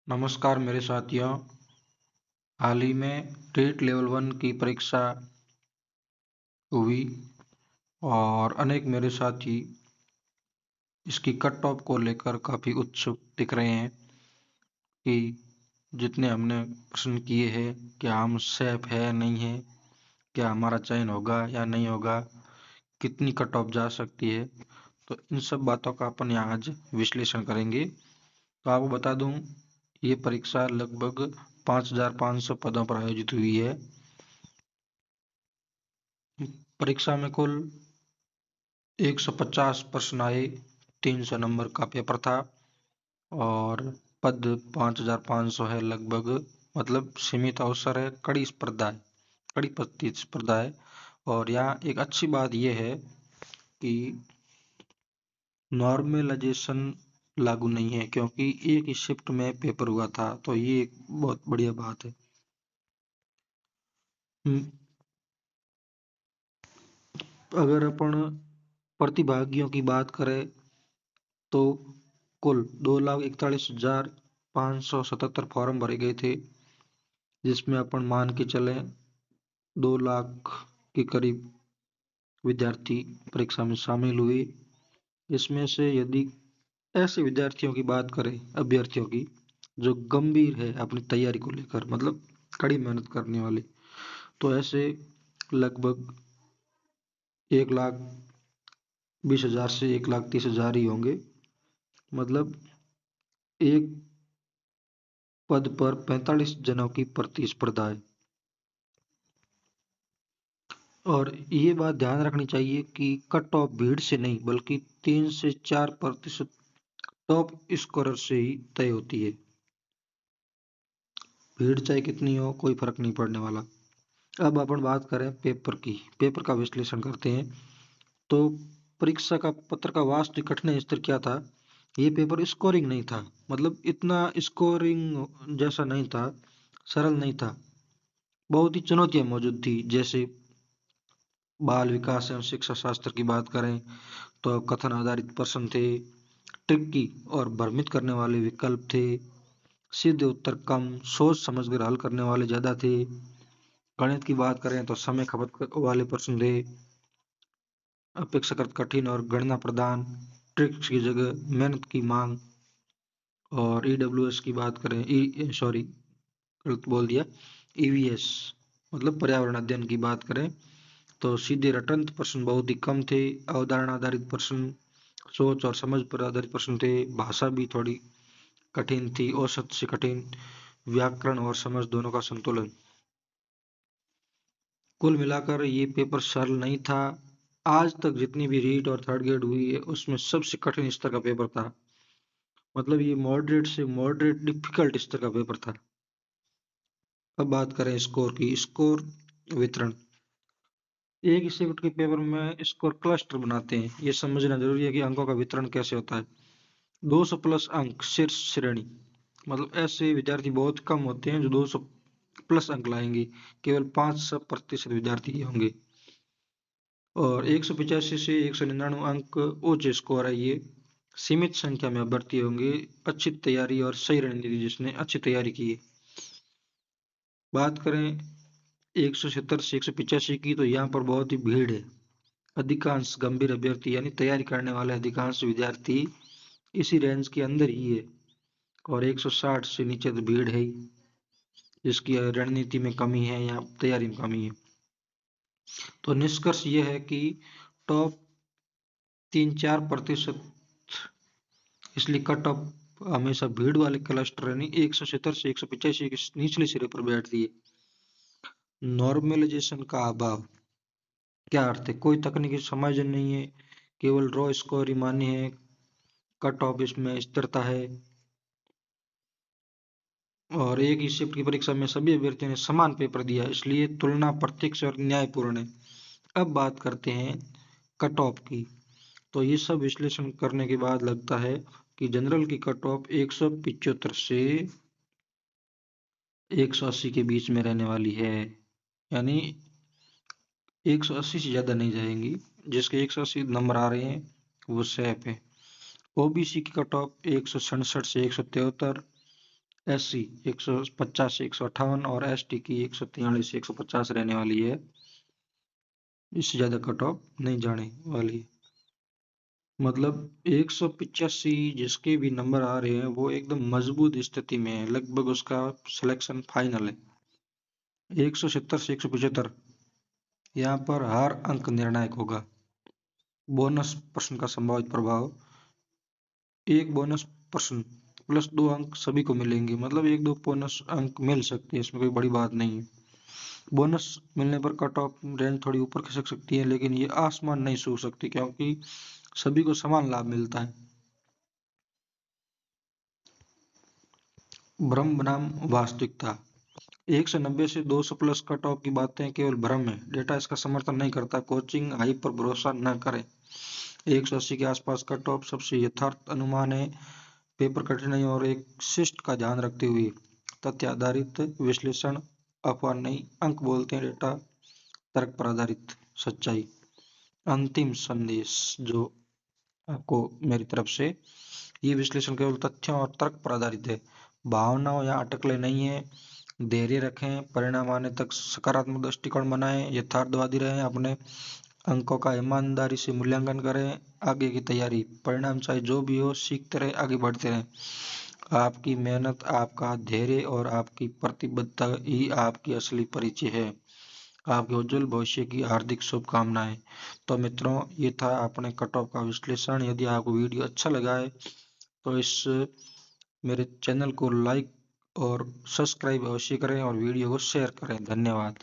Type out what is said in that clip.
नमस्कार मेरे साथियों। हाल ही में टेट लेवल 1 की परीक्षा हुई और अनेक मेरे साथी इसकी कट ऑफ को लेकर काफ़ी उत्सुक दिख रहे हैं कि जितने हमने प्रश्न किए हैं क्या हम सेफ है नहीं है, क्या हमारा चयन होगा या नहीं होगा, कितनी कट ऑफ जा सकती है। तो इन सब बातों का अपन यहाँ आज विश्लेषण करेंगे। तो आपको बता दूं, ये परीक्षा लगभग 5,500 पदों पर आयोजित हुई है। परीक्षा में कुल 150 प्रश्न आए, 300 नंबर का पेपर था और पद 5,500 है लगभग। मतलब सीमित अवसर है, कड़ी स्पर्धा है, कड़ी प्रतिस्पर्धा है। और यहाँ एक अच्छी बात यह है कि नॉर्मलाइजेशन लागू नहीं है, क्योंकि एक ही शिफ्ट में पेपर हुआ था, तो ये एक बहुत बढ़िया बात है। अगर अपन प्रतिभागियों की बात करें तो कुल 2,41,577 फॉर्म भरे गए थे, जिसमें अपन मान के चले 2 लाख के करीब विद्यार्थी परीक्षा में शामिल हुए। इसमें से यदि ऐसे विद्यार्थियों की बात करें, अभ्यर्थियों की, जो गंभीर है अपनी तैयारी को लेकर, मतलब कड़ी मेहनत करने वाले, तो ऐसे लगभग 1,20,000 से 1,30,000 ही होंगे। मतलब एक पद पर 45 जनों की प्रतिस्पर्धा है। और ये बात ध्यान रखनी चाहिए कि कट ऑफ भीड़ से नहीं बल्कि 3 से 4% टॉप स्कोरर से ही तय होती है। भीड़ चाहे कितनी हो, कोई फर्क नहीं पड़ने वाला। अब अपन बात करें पेपर की, पेपर का विश्लेषण करते हैं। तो परीक्षा का पत्र का वास्तविक कठिनाई स्तर क्या था? ये पेपर स्कोरिंग नहीं था, मतलब इतना स्कोरिंग जैसा नहीं था, सरल नहीं था। बहुत ही चुनौतियां मौजूद थी, जैसे बाल विकास एवं शिक्षा शास्त्र की बात करें तो कथन आधारित प्रश्न थे, ट्रिकी और भ्रमित करने वाले विकल्प थे, सीधे उत्तर कम, सोच समझकर हल करने वाले ज्यादा थे। गणित की बात करें तो समय खपत वाले प्रश्न थे, अपेक्षाकृत कठिन और गणना प्रदान, ट्रिक्स की जगह मेहनत की मांग। और ईडब्ल्यूएस की बात करें, सॉरी गलत बोल दिया, ईवीएस मतलब पर्यावरण अध्ययन की बात करें तो सीधे रटंत प्रश्न बहुत ही कम थे, अवधारणा आधारित प्रश्न, सोच और समझ पर आधारित प्रश्न थे, भाषा भी थोड़ी कठिन थी, औसत से कठिन, व्याकरण और समझ दोनों का संतुलन। कुल मिलाकर ये पेपर सरल नहीं था। आज तक जितनी भी रीट और थर्ड ग्रेड हुई है उसमें सबसे कठिन स्तर का पेपर था। मतलब ये मॉडरेट से मॉडरेट डिफिकल्ट स्तर का पेपर था। अब बात करें स्कोर की, स्कोर वितरण। एक ही शिफ्ट के पेपर में स्कोर क्लस्टर बनाते हैं। ये समझना जरूरी है कि अंकों का वितरण कैसे होता है। 200 प्लस अंक शीर्ष श्रेणी, मतलब ऐसे विद्यार्थी बहुत कम होते हैं जो 200 प्लस अंक लाएंगे, केवल 5% विद्यार्थी ही होंगे। और 185 से 199 अंक उच्च स्कोर है। ये सीमित संख्या में अभ्यर्थी होंगे, अच्छी तैयारी और सही रणनीति जिसने अच्छी तैयारी की है। बात करें 170 से 185 की, तो यहाँ पर बहुत ही भीड़ है। अधिकांश गंभीर अभ्यर्थी यानी तैयारी करने वाले अधिकांश विद्यार्थी इसी रेंज के अंदर ही है। और 160 से नीचे तो भीड़ है ही, जिसकी रणनीति में कमी है या तैयारी में कमी है। तो निष्कर्ष ये है कि टॉप 3-4% इसलिए कट ऑफ हमेशा भीड़ वाले क्लस्टर यानी 170 से 185 के निचले सिरे पर बैठती है। नॉर्मलाइजेशन का अभाव क्या अर्थ है? कोई तकनीकी समायोजन नहीं है, केवल रॉ स्कोर ही मान्य है, कट ऑफ इसमें स्थिरता है। और एक ही शिफ्ट की परीक्षा में सभी अभ्यर्थियों ने समान पेपर दिया, इसलिए तुलना प्रत्यक्ष और न्यायपूर्ण है। अब बात करते हैं कट ऑफ की। तो ये सब विश्लेषण करने के बाद लगता है कि जनरल की कट ऑफ 175 से 180 के बीच में रहने वाली है, यानी 180 से ज्यादा नहीं जाएंगी। जिसके 180 नंबर आ रहे हैं वो सेफ है। ओबीसी की कट ऑफ 167 से 173, SC 150 से 158 और ST की 143 से 150 रहने वाली है। इससे ज्यादा कट ऑफ नहीं जाने वाली है। मतलब 185 जिसके भी नंबर आ रहे हैं वो एकदम मजबूत स्थिति में है, लगभग उसका सिलेक्शन फाइनल है। 170 से 175 यहाँ पर हर अंक निर्णायक होगा। बोनस प्रश्न का संभावित प्रभाव, एक बोनस प्रश्न प्लस 2 अंक सभी को मिलेंगे, मतलब एक दो बोनस अंक मिल सकते हैं, इसमें कोई बड़ी बात नहीं है। बोनस मिलने पर कट ऑफ रेंज थोड़ी ऊपर खिसक सकती है, लेकिन ये आसमान नहीं छू सकती क्योंकि सभी को समान लाभ मिलता है। भ्रम बनाम वास्तविकता, 190 से 200 प्लस कट ऑफ की बातें केवल भ्रम है, डेटा इसका समर्थन नहीं करता। कोचिंग हाइप पर भरोसा न करें। 180 के आसपास कट ऑफ सबसे यथार्थ अनुमान है। पेपर कठिनाई और एक शिष्ट का ध्यान रखते हुए तथ्य आधारित विश्लेषण, अफवाह नहीं, अंक बोलते हैं, डेटा तर्क पर आधारित सच्चाई। अंतिम संदेश जो आपको मेरी तरफ से, ये विश्लेषण केवल तथ्यों और तर्क पर आधारित है, भावनाओं या अटकलें नहीं है। धैर्य रखें, परिणाम आने तक सकारात्मक दृष्टिकोण बनाएं, यथार्थवादी रहें, अपने अंकों का ईमानदारी से मूल्यांकन करें। आगे की तैयारी, परिणाम चाहे जो भी हो, सीखते रहे, आगे बढ़ते रहें। आपकी मेहनत, आपका धैर्य और आपकी प्रतिबद्धता ही आपकी असली परिचय है। आपके उज्जवल भविष्य की हार्दिक शुभकामनाएं। तो मित्रों, ये था अपने कट ऑफ का विश्लेषण। यदि आपको वीडियो अच्छा लगा है तो इस मेरे चैनल को लाइक और सब्सक्राइब अवश्य करें और वीडियो को शेयर करें। धन्यवाद।